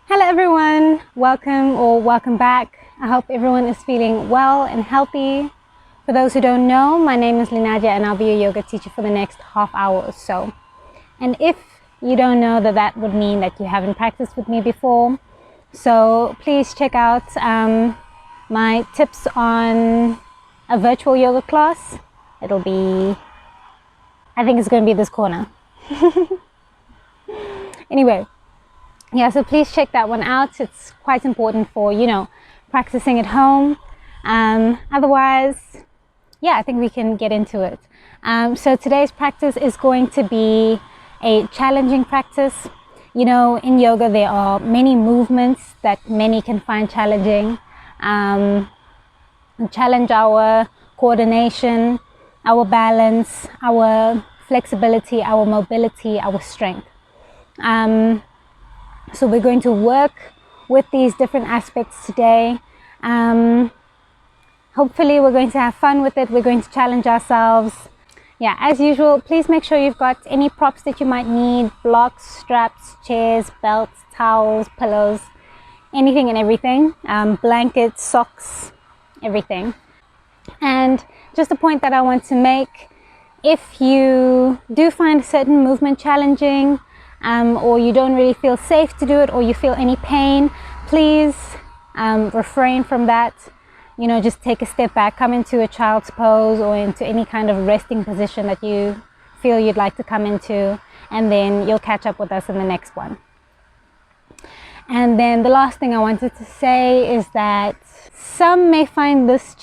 Hello everyone, welcome back. I hope everyone is feeling well and healthy. For those who don't know, my name is Linadia and I'll be your yoga teacher for the next half hour or so. And if you don't know, that would mean that you haven't practiced with me before. So please check out my tips on a virtual yoga class. I think it's going to be this corner. Anyway. Yeah, so please check that one out. It's quite important for, practicing at home. Otherwise, I think we can get into it. So today's practice is going to be a challenging practice. In yoga, there are many movements that many can find challenging. Challenge our coordination, our balance, our flexibility, our mobility, our strength. So we're going to work with these different aspects today. Hopefully we're going to have fun with it. We're going to challenge ourselves. Yeah, as usual, please make sure you've got any props that you might need: blocks, straps, chairs, belts, towels, pillows, anything and everything, blankets, socks, everything. And just a point that I want to make: if you do find a certain movement challenging, or you don't really feel safe to do it, or you feel any pain, please refrain from that. Just take a step back, come into a child's pose or into any kind of resting position that you feel you'd like to come into, and then you'll catch up with us in the next one. And then the last thing I wanted to say is that some may find this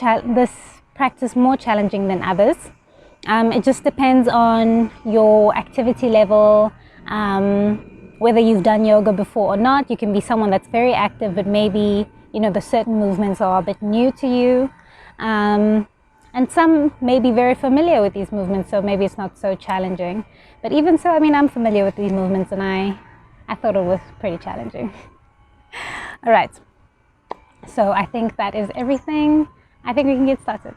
practice more challenging than others. It just depends on your activity level, whether you've done yoga before or not. You can be someone that's very active, but maybe the certain movements are a bit new to you, and some may be very familiar with these movements, so maybe it's not so challenging. But even so, I'm familiar with these movements, and I thought it was pretty challenging. All right, so I think that is everything. I think we can get started.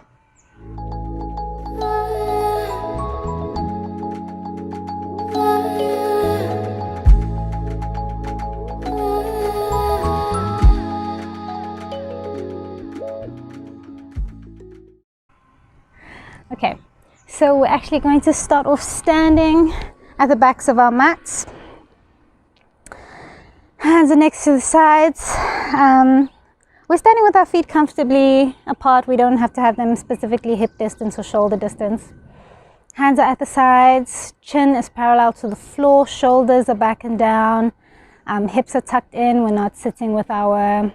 Okay, so we're actually going to start off standing at the backs of our mats. Hands are next to the sides. We're standing with our feet comfortably apart. We don't have to have them specifically hip distance or shoulder distance. Hands are at the sides, chin is parallel to the floor, shoulders are back and down, hips are tucked in. We're not sitting with our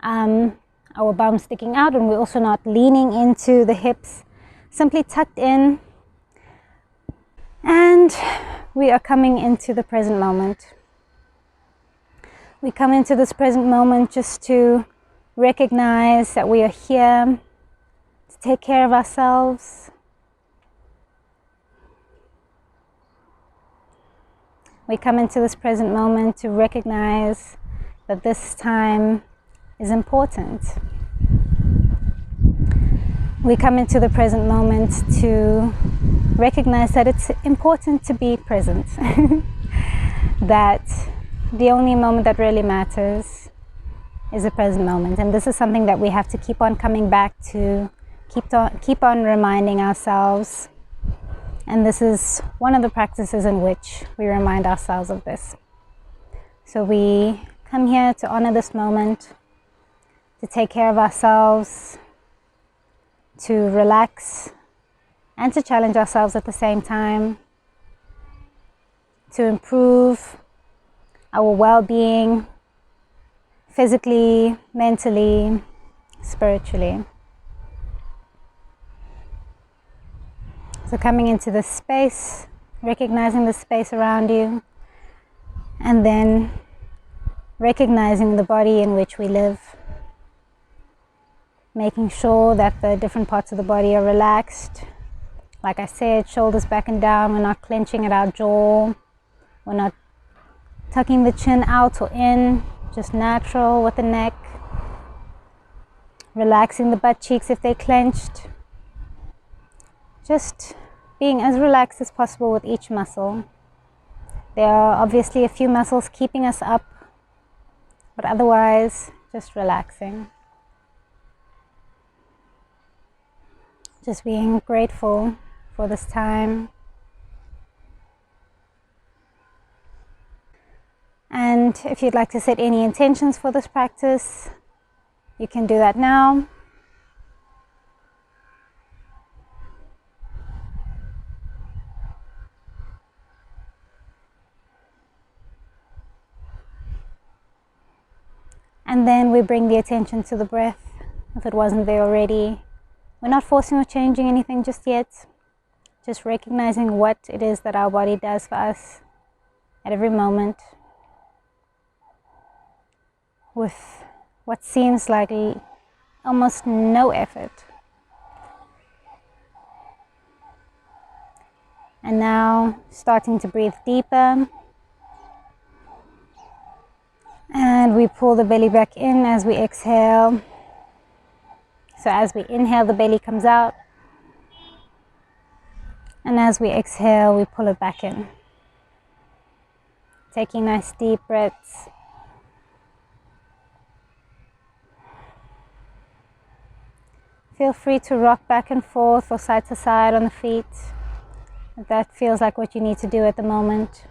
bum sticking out, and we're also not leaning into the hips. Simply tucked in, and we are coming into the present moment. We come into this present moment just to recognize that we are here to take care of ourselves. We come into this present moment to recognize that this time is important. We come into the present moment to recognize that it's important to be present. That the only moment that really matters is the present moment. And this is something that we have to keep on coming back to, keep on reminding ourselves. And this is one of the practices in which we remind ourselves of this. So we come here to honor this moment, to take care of ourselves, to relax, and to challenge ourselves at the same time, to improve our well-being physically, mentally, spiritually. So coming into this space, recognizing the space around you, and then recognizing the body in which we live. Making sure that the different parts of the body are relaxed. Like I said, shoulders back and down. We're not clenching at our jaw. We're not tucking the chin out or in. Just natural with the neck. Relaxing the butt cheeks if they're clenched. Just being as relaxed as possible with each muscle. There are obviously a few muscles keeping us up, but otherwise just relaxing. Just being grateful for this time. And if you'd like to set any intentions for this practice, you can do that now. And then we bring the attention to the breath, if it wasn't there already. We're not forcing or changing anything just yet. Just recognizing what it is that our body does for us at every moment, with what seems like almost no effort. And now starting to breathe deeper. And we pull the belly back in as we exhale. So as we inhale, the belly comes out. And as we exhale, we pull it back in. Taking nice deep breaths. Feel free to rock back and forth or side to side on the feet, if that feels like what you need to do at the moment.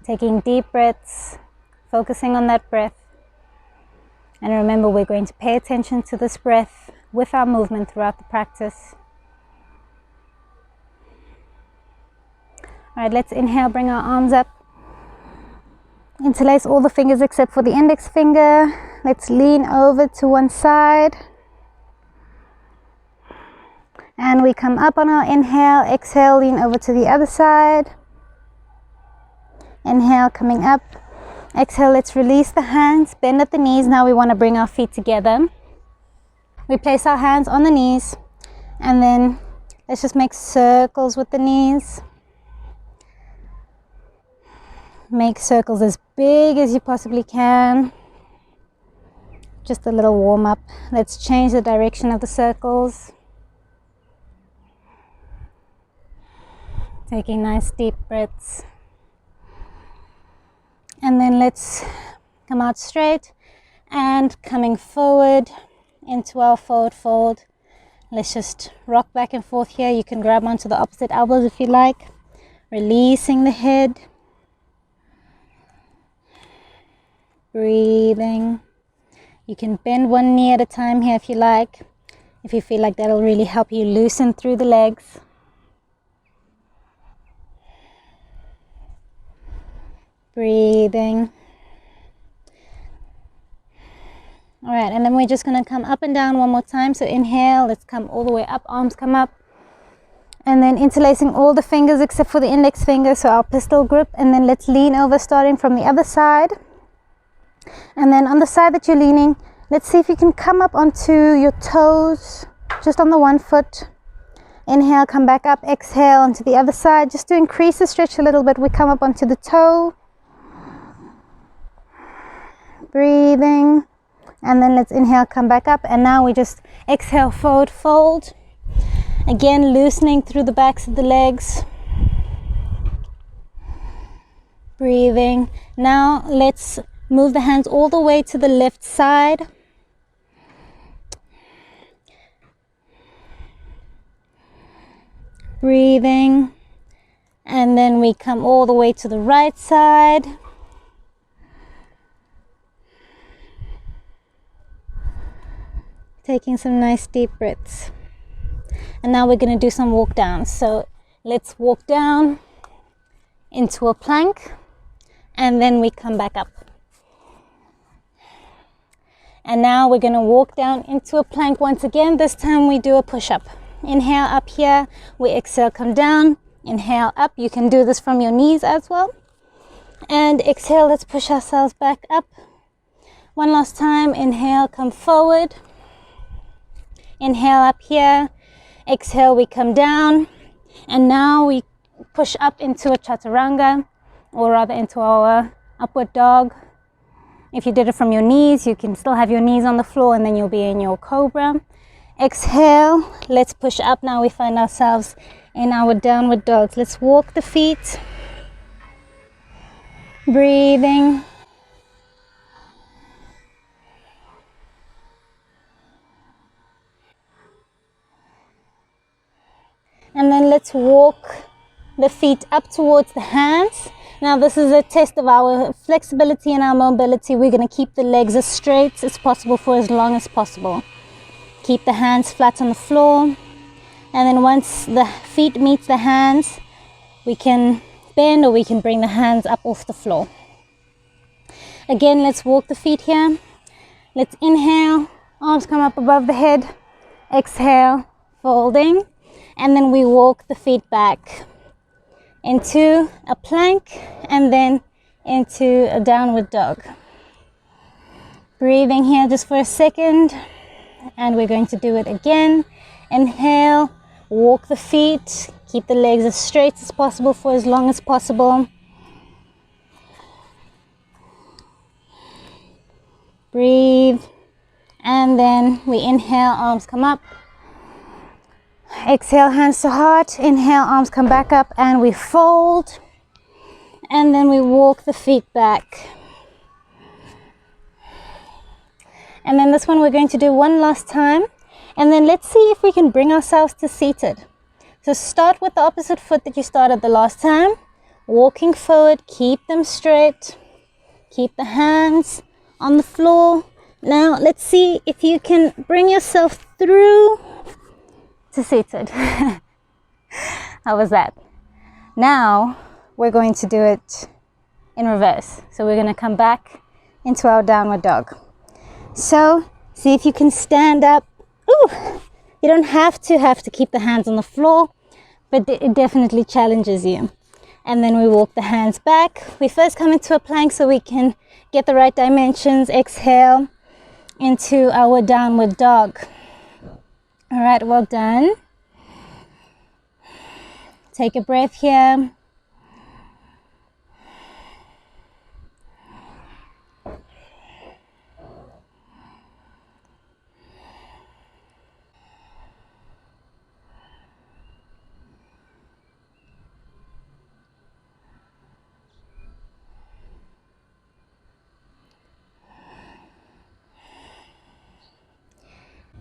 Taking deep breaths, focusing on that breath. And remember, we're going to pay attention to this breath with our movement throughout the practice. All right, let's inhale, bring our arms up. Interlace all the fingers except for the index finger. Let's lean over to one side. And we come up on our inhale, exhale, lean over to the other side. Inhale, coming up. Exhale, let's release the hands, bend at the knees. Now we want to bring our feet together. We place our hands on the knees, and then let's just make circles with the knees. Make circles as big as you possibly can. Just a little warm up. Let's change the direction of the circles. Taking nice deep breaths. And then let's come out straight and coming forward into our forward fold. Let's just rock back and forth here. You can grab onto the opposite elbows if you like. Releasing the head. Breathing. You can bend one knee at a time here if you like. If you feel like that'll really help you loosen through the legs. Breathing. All right, and then we're just going to come up and down one more time. So inhale, let's come all the way up, arms come up. And then interlacing all the fingers except for the index finger, so our pistol grip. And then let's lean over, starting from the other side. And then on the side that you're leaning, let's see if you can come up onto your toes, just on the one foot. Inhale, come back up, exhale onto the other side. Just to increase the stretch a little bit, we come up onto the toe. Breathing, and then let's inhale, come back up, and now we just exhale, forward fold. Again, loosening through the backs of the legs. Breathing. Now let's move the hands all the way to the left side. Breathing, and then we come all the way to the right side. Taking some nice deep breaths. And now we're going to do some walk downs. So let's walk down into a plank, and then we come back up. And now we're going to walk down into a plank once again. This time we do a push-up. Inhale up here, we exhale, come down. Inhale up, you can do this from your knees as well. And exhale, let's push ourselves back up. One last time, inhale, come forward. Inhale up here, exhale, we come down, and now we push up into a chaturanga, or rather into our upward dog. If you did it from your knees, you can still have your knees on the floor and then you'll be in your cobra. Exhale, let's push up. Now we find ourselves in our downward dogs. Let's walk the feet. Breathing. And then let's walk the feet up towards the hands. Now this is a test of our flexibility and our mobility. We're going to keep the legs as straight as possible for as long as possible. Keep the hands flat on the floor. And then once the feet meet the hands, we can bend or we can bring the hands up off the floor. Again, let's walk the feet here. Let's inhale, arms come up above the head. Exhale, folding. And then we walk the feet back into a plank and then into a downward dog. Breathing here just for a second, and we're going to do it again. Inhale, walk the feet, keep the legs as straight as possible for as long as possible. Breathe, and then we inhale, arms come up. Exhale, hands to heart. Inhale, arms come back up and we fold. And then we walk the feet back. And then this one we're going to do one last time. And then let's see if we can bring ourselves to seated. So start with the opposite foot that you started the last time. Walking forward, keep them straight. Keep the hands on the floor. Now let's see if you can bring yourself through to seated. How was that? Now we're going to do it in reverse. So we're going to come back into our downward dog. So see if you can stand up. Ooh, you don't have to keep the hands on the floor, but it definitely challenges you. And then we walk the hands back. We first come into a plank so we can get the right dimensions. Exhale into our downward dog. All right, well done. Take a breath here.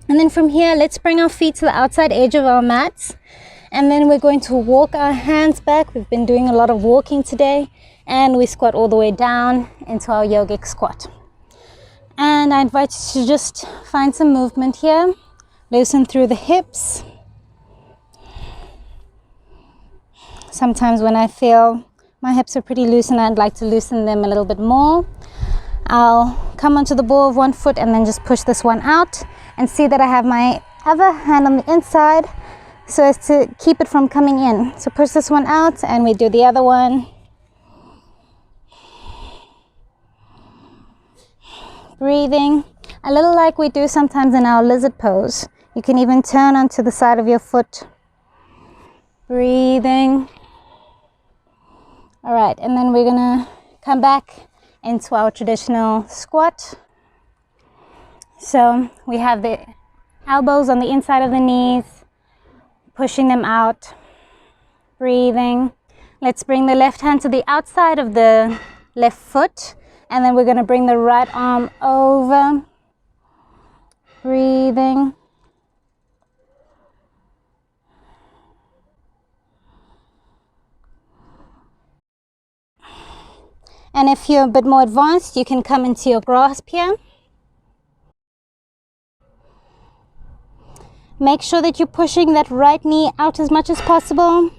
And then from here, let's bring our feet to the outside edge of our mats. And then we're going to walk our hands back. We've been doing a lot of walking today. And we squat all the way down into our yogic squat. And I invite you to just find some movement here. Loosen through the hips. Sometimes when I feel my hips are pretty loose and I'd like to loosen them a little bit more, I'll come onto the ball of one foot and then just push this one out and see that I have my other hand on the inside so as to keep it from coming in. So push this one out and we do the other one. Breathing, a little like we do sometimes in our lizard pose. You can even turn onto the side of your foot. Breathing. All right, and then we're gonna come back into our traditional squat. So we have the elbows on the inside of the knees, pushing them out, breathing. Let's bring the left hand to the outside of the left foot, and then we're going to bring the right arm over, breathing. And if you're a bit more advanced, you can come into your grasp here. Make sure that you're pushing that right knee out as much as possible.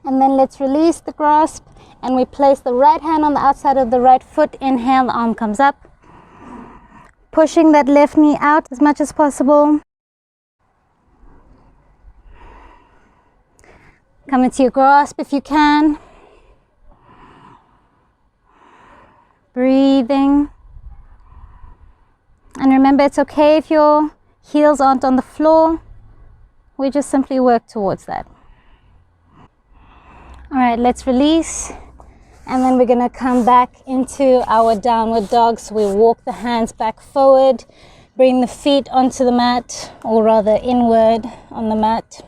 And then let's release the grasp and we place the right hand on the outside of the right foot. Inhale, the arm comes up. Pushing that left knee out as much as possible. Come into your grasp if you can. Breathing. And remember, it's okay if your heels aren't on the floor. We just simply work towards that. All right, let's release. And then we're gonna come back into our downward dog. So we walk the hands back forward, bring the feet onto the mat, or rather inward on the mat.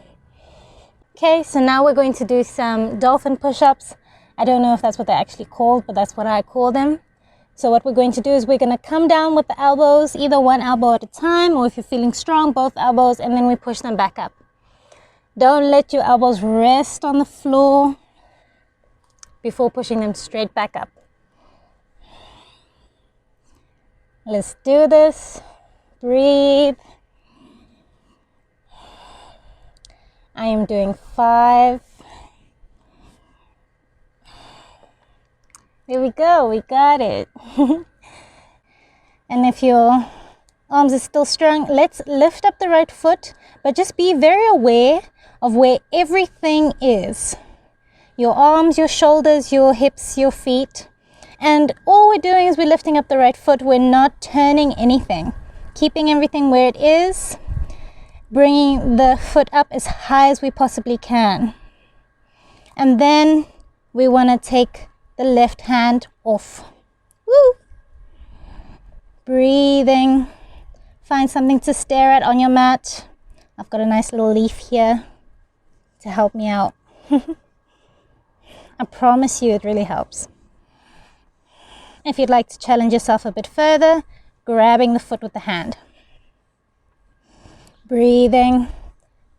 Okay, so now we're going to do some dolphin push-ups. I don't know if that's what they're actually called, but that's what I call them. So what we're going to do is we're gonna come down with the elbows, either one elbow at a time, or if you're feeling strong, both elbows, and then we push them back up. Don't let your elbows rest on the floor before pushing them straight back up. Let's do this. Breathe. I am doing 5. There we go, we got it. And if your arms are still strong, let's lift up the right foot, but just be very aware of where everything is. Your arms, your shoulders, your hips, your feet. And all we're doing is we're lifting up the right foot. We're not turning anything. Keeping everything where it is. Bringing the foot up as high as we possibly can. And then we want to take the left hand off. Woo! Breathing. Find something to stare at on your mat. I've got a nice little leaf here to help me out. I promise you it really helps. If you'd like to challenge yourself a bit further, grabbing the foot with the hand. Breathing.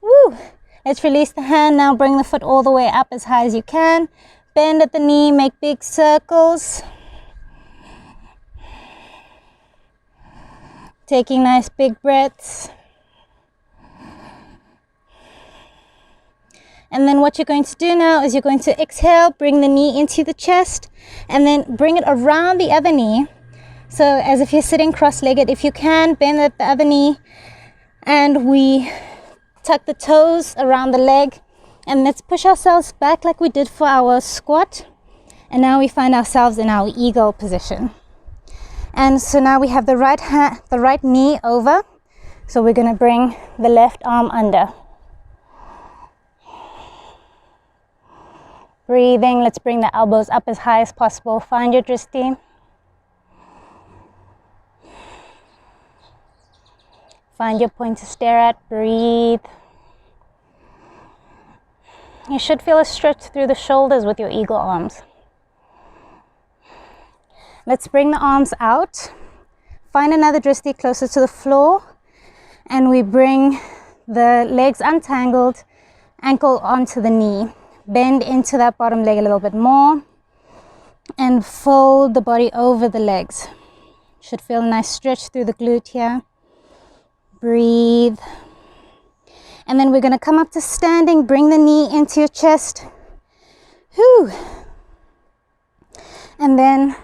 Woo! Let's release the hand now. Bring the foot all the way up as high as you can. Bend at the knee, make big circles. Taking nice big breaths. And then what you're going to do now is you're going to exhale, bring the knee into the chest, and then bring it around the other knee. So as if you're sitting cross-legged. If you can, bend at the other knee, and we tuck the toes around the leg, and let's push ourselves back like we did for our squat. And now we find ourselves in our eagle position. And so now we have the right knee over. So we're going to bring the left arm under. Breathing, let's bring the elbows up as high as possible. Find your drishti. Find your point to stare at. Breathe. You should feel a stretch through the shoulders with your eagle arms. Let's bring the arms out. Find another drishti closer to the floor. And we bring the legs untangled, ankle onto the knee. Bend into that bottom leg a little bit more and fold the body over the legs. Should feel a nice stretch through the glute here. Breathe. And then we're going to come up to standing. Bring the knee into your chest. Whew. And then,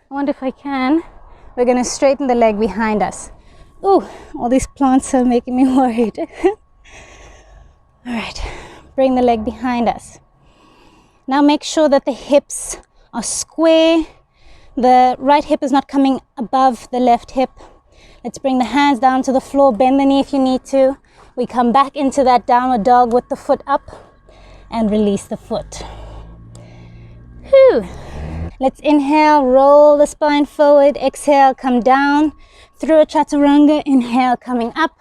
I wonder if I can, we're going to straighten the leg behind us. Ooh, all these plants are making me worried. All right. Bring the leg behind us. Now make sure that the hips are square. The right hip is not coming above the left hip. Let's bring the hands down to the floor. Bend the knee if you need to. We come back into that downward dog with the foot up and release the foot. Whew. Let's inhale, roll the spine forward. Exhale, come down through a chaturanga. Inhale, coming up.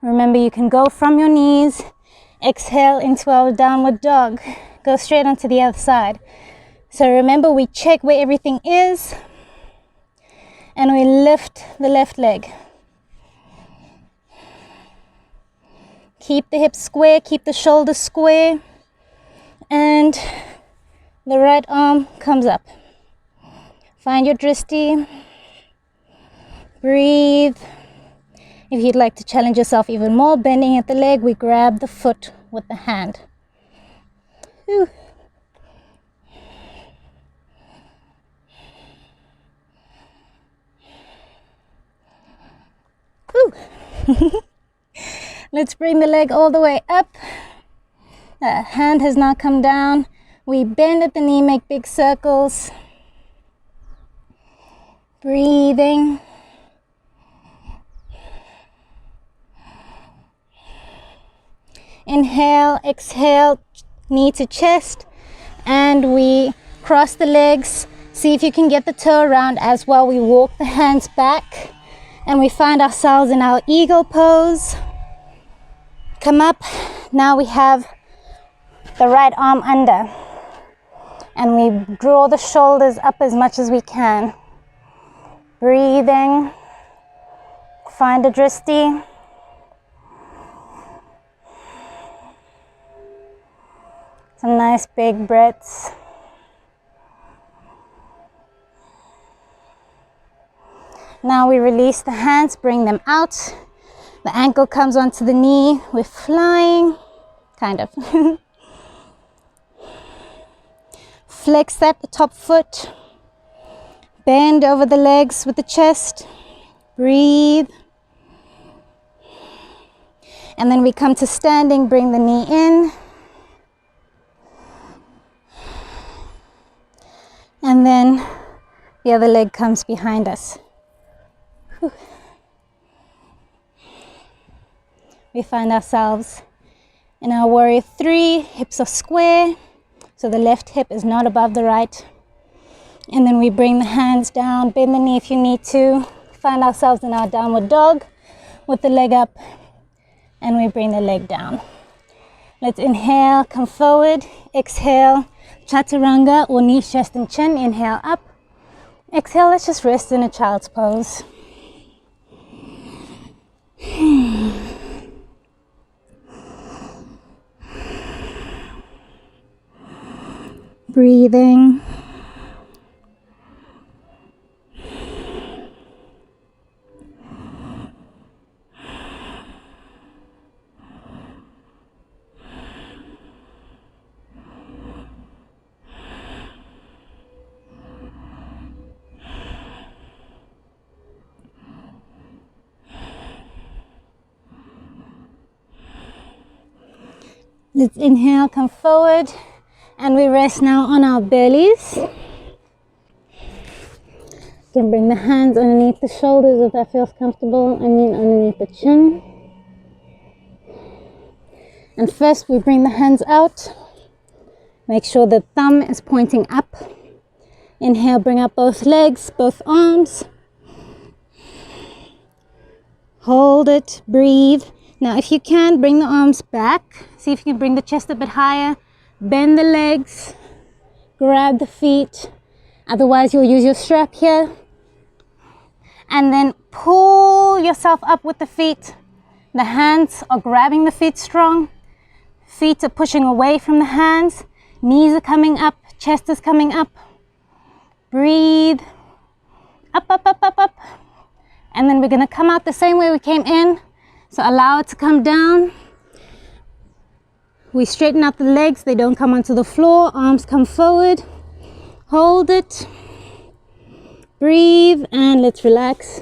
Remember, you can go from your knees. Exhale into our downward dog. Go straight onto the other side. So remember, we check where everything is and we lift the left leg. Keep the hips square, keep the shoulders square, and the right arm comes up. Find your drishti. Breathe. If you'd like to challenge yourself even more, bending at the leg, we grab the foot with the hand. Whew. Whew. Let's bring the leg all the way up. The hand has now come down. We bend at the knee, make big circles. Breathing. Inhale, exhale, knee to chest, and we cross the legs. See if you can get the toe around as well. We walk the hands back and we find ourselves in our eagle pose. Come up. Now we have the right arm under and we draw the shoulders up as much as we can. Breathing. Find a drishti. Some nice big breaths. Now we release the hands, bring them out. The ankle comes onto the knee. We're flying, kind of. Flex that, the top foot. Bend over the legs with the chest. Breathe. And then we come to standing, bring the knee in. And then the other leg comes behind us. Whew. We find ourselves in our warrior 3, hips are square, so the left hip is not above the right. And then we bring the hands down, bend the knee if you need to. Find ourselves in our downward dog with the leg up, and we bring the leg down. Let's inhale, come forward, exhale, chaturanga or knees, chest and chin. Inhale up, exhale, let's just rest in a child's pose. Breathing. Let's inhale, come forward, and we rest now on our bellies. You can bring the hands underneath the shoulders if that feels comfortable, underneath the chin. And first we bring the hands out. Make sure the thumb is pointing up. Inhale, bring up both legs, both arms. Hold it, breathe. Now if you can, bring the arms back. See if you can bring the chest a bit higher. Bend the legs. Grab the feet. Otherwise you'll use your strap here. And then pull yourself up with the feet. The hands are grabbing the feet strong. Feet are pushing away from the hands. Knees are coming up. Chest is coming up. Breathe. Up, up, up, up, up. And then we're going to come out the same way we came in. So allow it to come down. We straighten out the legs. They don't come onto the floor. Arms come forward. Hold it. Breathe and let's relax.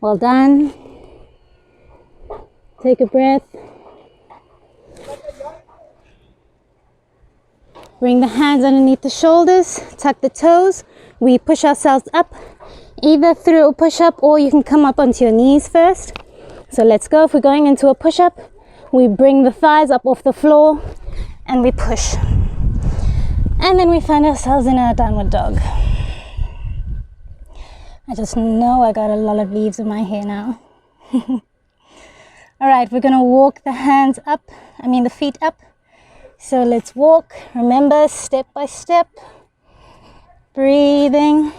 Well done. Take a breath. Bring the hands underneath the shoulders. Tuck the toes. We push ourselves up, either through a push-up or you can come up onto your knees first. So let's go. If we're going into a push-up, we bring the thighs up off the floor and we push. And then we find ourselves in our downward dog. I just know I got a lot of leaves in my hair now. All right, we're gonna walk the hands up, the feet up. So let's walk, remember, step by step. Breathing.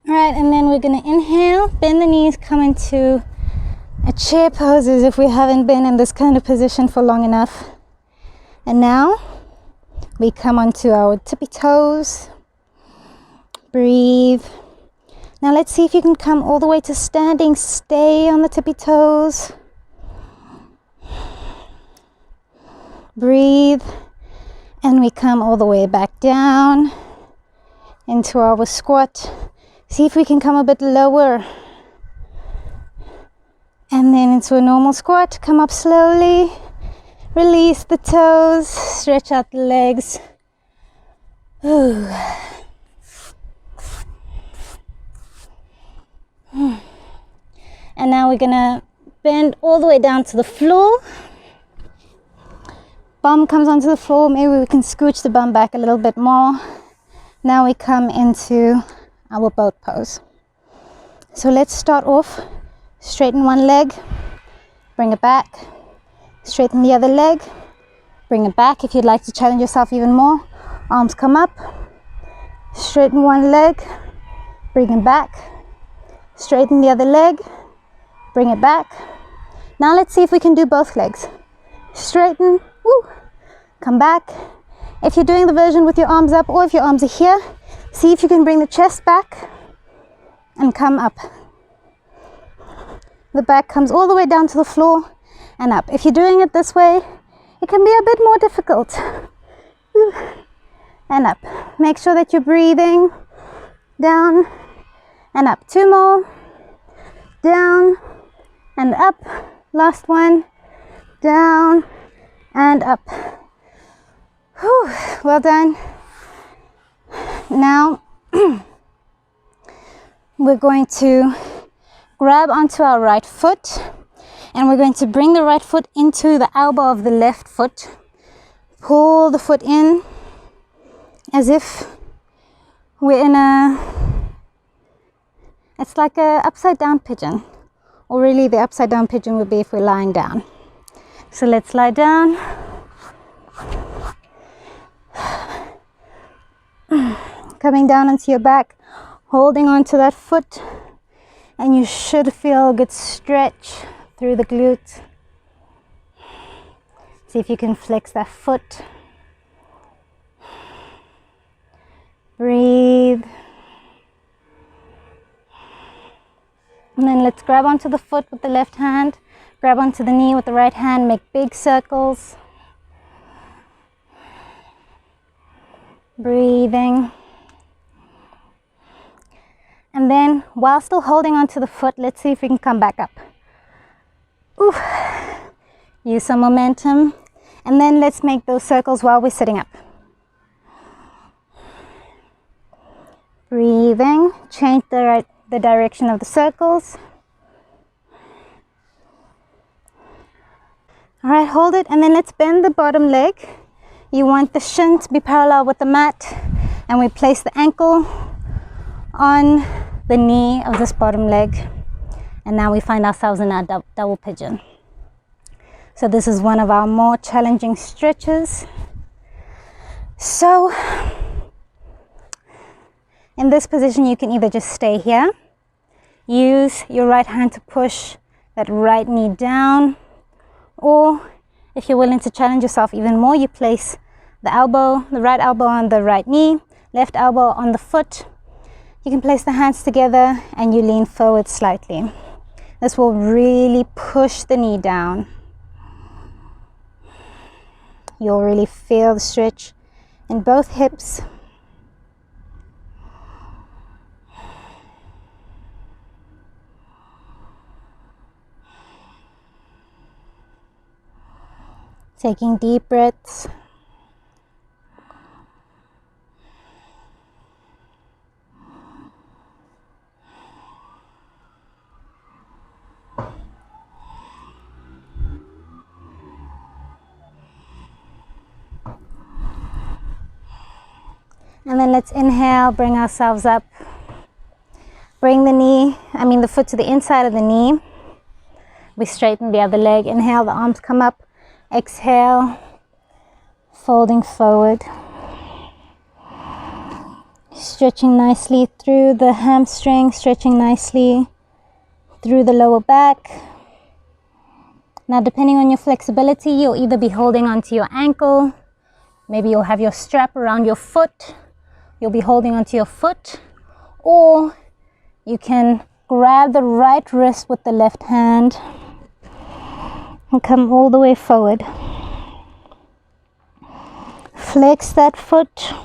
All right, and then we're gonna inhale, bend the knees, come into a chair pose as if we haven't been in this kind of position for long enough. And now we come onto our tippy toes. Breathe. Now let's see if you can come all the way to standing. Stay on the tippy toes. Breathe. And we come all the way back down into our squat. See if we can come a bit lower. And then into a normal squat. Come up slowly. Release the toes. Stretch out the legs. Ooh. And now we're gonna bend all the way down to the floor. Bum comes onto the floor. Maybe we can scooch the bum back a little bit more. Now we come into our boat pose. So let's start off, straighten one leg, bring it back, straighten the other leg, bring it back. If you'd like to challenge yourself even more, arms come up, straighten one leg, bring it back, straighten the other leg, bring it back. Now let's see if we can do both legs. Straighten, woo, come back. If you're doing the version with your arms up, or if your arms are here, see if you can bring the chest back and come up. The back comes all the way down to the floor and up. If you're doing it this way, it can be a bit more difficult. And up. Make sure that you're breathing. Down and up. 2 more. Down and up. Last one. Down and up. Whew. Well done. Now we're going to grab onto our right foot, and we're going to bring the right foot into the elbow of the left foot. Pull the foot in as if we're in it's like a upside down pigeon, or really the upside down pigeon would be if we're lying down. So let's lie down. Coming down onto your back, holding onto that foot, and you should feel a good stretch through the glutes. See if you can flex that foot. Breathe. And then let's grab onto the foot with the left hand, grab onto the knee with the right hand, make big circles. Breathing. And then, while still holding onto the foot, let's see if we can come back up. Ooh. Use some momentum. And then let's make those circles while we're sitting up. Breathing. Change the direction of the circles. All right, hold it. And then let's bend the bottom leg. You want the shin to be parallel with the mat. And we place the ankle on the knee of this bottom leg, and now we find ourselves in our double pigeon. So this is one of our more challenging stretches. So in this position, you can either just stay here, use your right hand to push that right knee down, or if you're willing to challenge yourself even more, you place the right elbow on the right knee, left elbow on the foot. You can place the hands together and you lean forward slightly. This will really push the knee down. You'll really feel the stretch in both hips. Taking deep breaths. And then let's inhale, bring ourselves up. Bring the foot to the inside of the knee. We straighten the other leg. Inhale, the arms come up. Exhale, folding forward. Stretching nicely through the hamstring, stretching nicely through the lower back. Now, depending on your flexibility, you'll either be holding onto your ankle. Maybe you'll have your strap around your foot. You'll be holding onto your foot, or you can grab the right wrist with the left hand and come all the way forward. Flex that foot.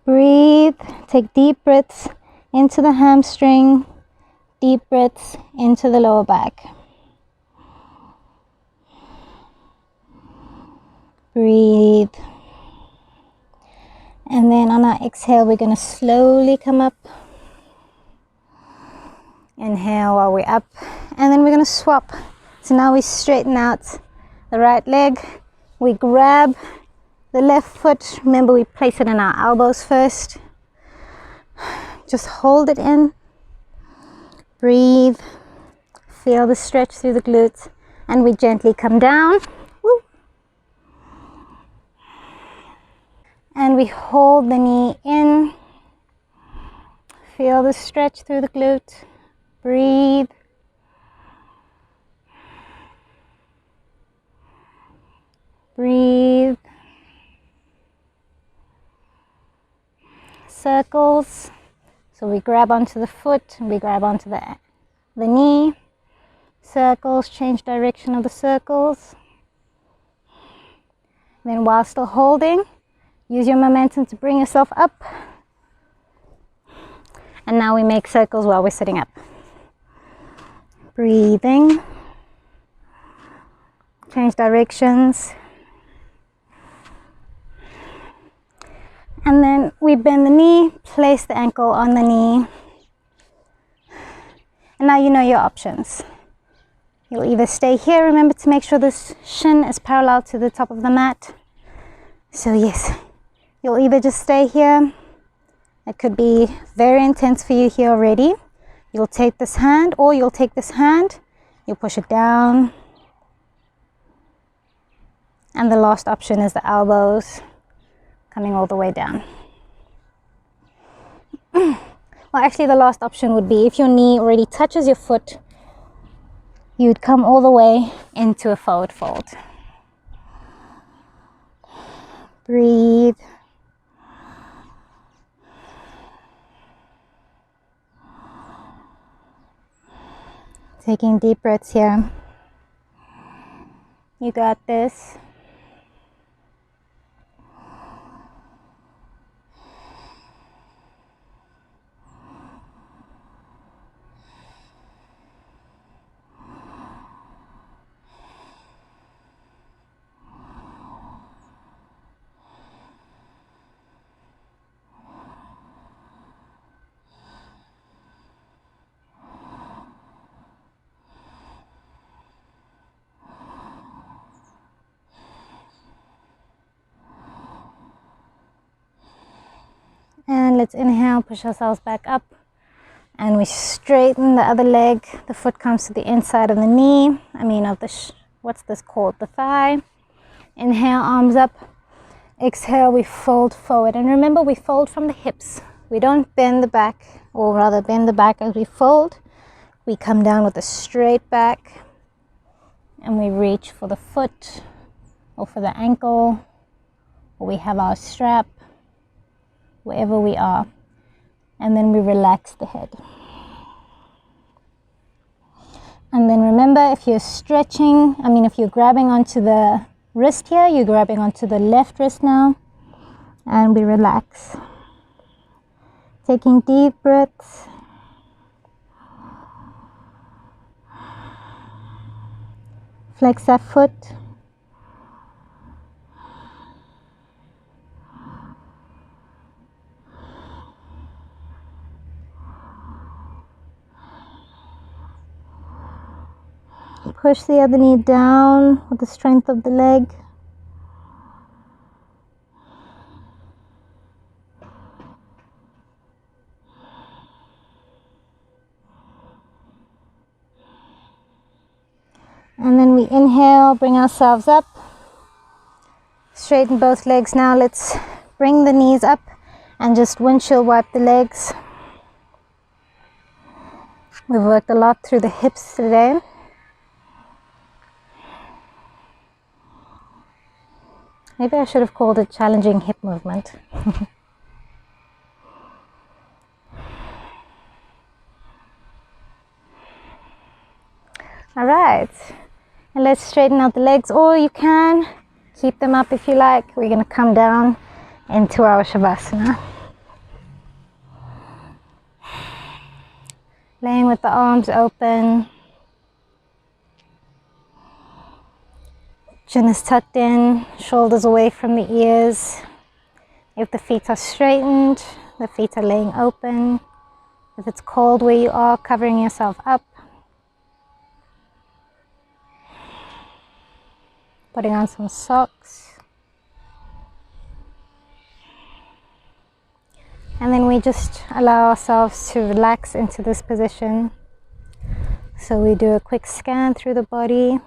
Breathe. Take deep breaths into the hamstring, deep breaths into the lower back. Breathe. And then on our exhale, we're going to slowly come up. Inhale while we're up. And then we're going to swap. So now we straighten out the right leg. We grab the left foot. Remember, we place it in our elbows first. Just hold it in. Breathe. Feel the stretch through the glutes. And we gently come down. Woo. And we hold the knee in. Feel the stretch through the glute. Breathe. Breathe. Circles. So we grab onto the foot, we grab onto the knee. Circles, change direction of the circles. Then while still holding, use your momentum to bring yourself up. And now we make circles while we're sitting up. Breathing. Change directions. And then we bend the knee, place the ankle on the knee. And now you know your options. You'll either stay here, remember to make sure this shin is parallel to the top of the mat. So yes, you'll either just stay here. It could be very intense for you here already. You'll take this hand, or you'll take this hand, you'll push it down. And the last option is the elbows coming all the way down. Well, actually the last option would be if your knee already touches your foot, you'd come all the way into a forward fold. Breathe. Taking deep breaths here. You got this. And let's inhale, push ourselves back up. And we straighten the other leg. The foot comes to the inside of the knee. Of the, what's this called? The thigh. Inhale, arms up. Exhale, we fold forward. And remember, we fold from the hips. We don't bend the back, or rather bend the back as we fold. We come down with a straight back. And we reach for the foot, or for the ankle, or we have our strap, wherever we are, and then we relax the head. And then remember, if you're stretching, if you're grabbing onto the wrist here, you're grabbing onto the left wrist now, and we relax. Taking deep breaths. Flex that foot. Push the other knee down with the strength of the leg. And then we inhale, bring ourselves up. Straighten both legs now. Let's bring the knees up and just windshield wipe the legs. We've worked a lot through the hips today. Maybe I should have called it challenging hip movement. All right, and let's straighten out the legs, or you can keep them up if you like. We're going to come down into our Shavasana. Laying with the arms open. Chin is tucked in, shoulders away from the ears. If the feet are straightened, the feet are laying open. If it's cold where you are, covering yourself up. putting on some socks. And then we just allow ourselves to relax into this position. So we do a quick scan through the body,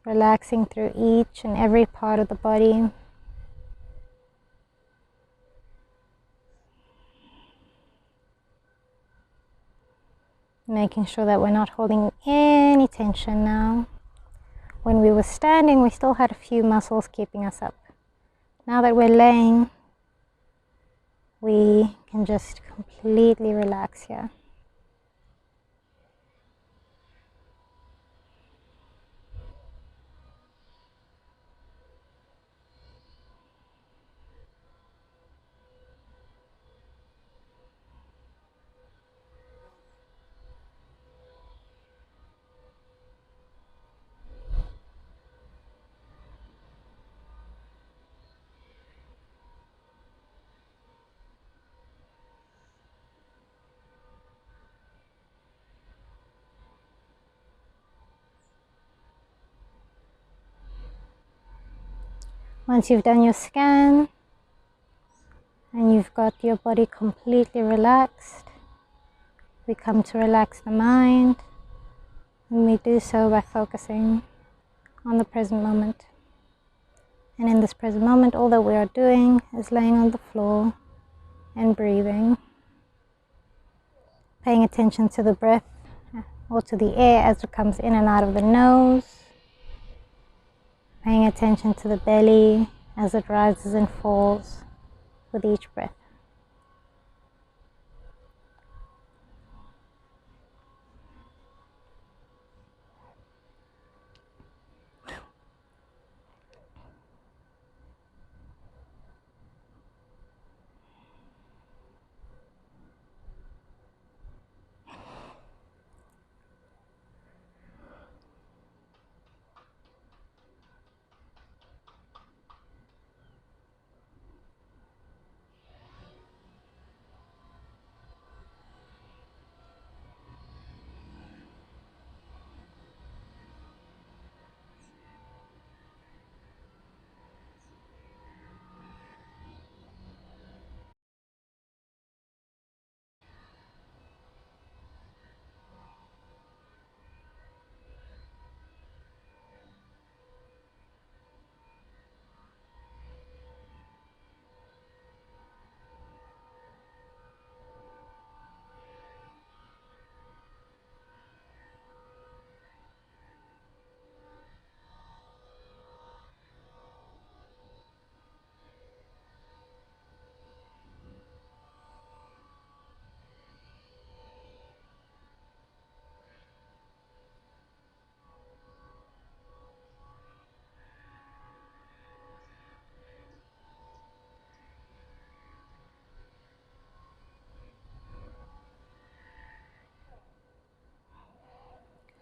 relaxing through each and every part of the body. Making sure that we're not holding any tension now. When we were standing, we still had a few muscles keeping us up. Now that we're laying, we can just completely relax here. Once you've done your scan and you've got your body completely relaxed, we come to relax the mind, and we do so by focusing on the present moment. And in this present moment, all that we are doing is laying on the floor and breathing, paying attention to the breath or to the air as it comes in and out of the nose, paying attention to the belly as it rises and falls with each breath.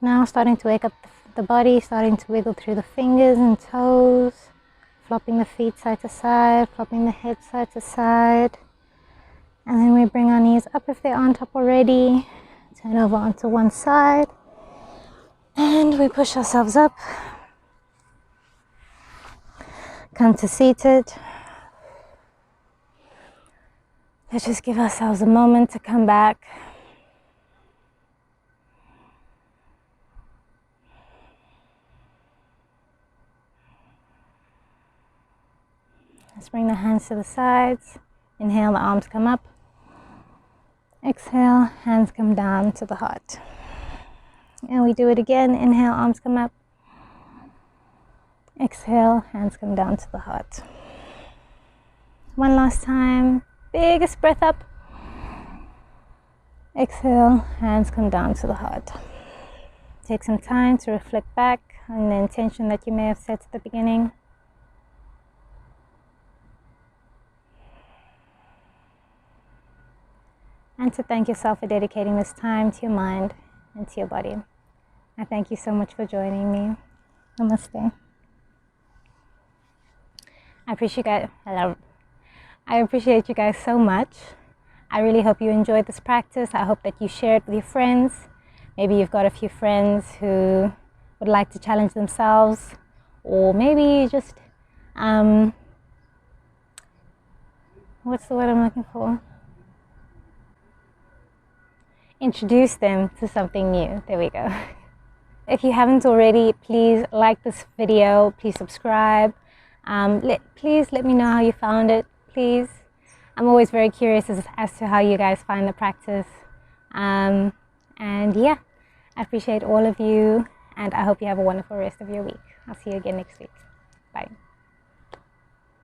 Now starting to wake up the body, starting to wiggle through the fingers and toes, flopping the feet side to side, flopping the head side to side. And then we bring our knees up if they aren't up already, turn over onto one side, and we push ourselves up. Come to seated. Let's just give ourselves a moment to come back. Let's bring the hands to the sides. Inhale, the arms come up. Exhale, hands come down to the heart. And we do it again. Inhale, arms come up. Exhale, hands come down to the heart. One last time. Biggest breath up. Exhale, hands come down to the heart. Take some time to reflect back on the intention that you may have set at the beginning. And to thank yourself for dedicating this time to your mind and to your body. I thank you so much for joining me. Namaste. I appreciate you guys so much. I really hope you enjoyed this practice. I hope that you share it with your friends. Maybe you've got a few friends who would like to challenge themselves, or maybe just what's the word I'm looking for? Introduce them to something new. There we go. If you haven't already, please like this video, please subscribe. Please let me know how you found it, please. I'm always very curious as to how you guys find the practice. And yeah, I appreciate all of you, and I hope you have a wonderful rest of your week. I'll see you again next week. Bye.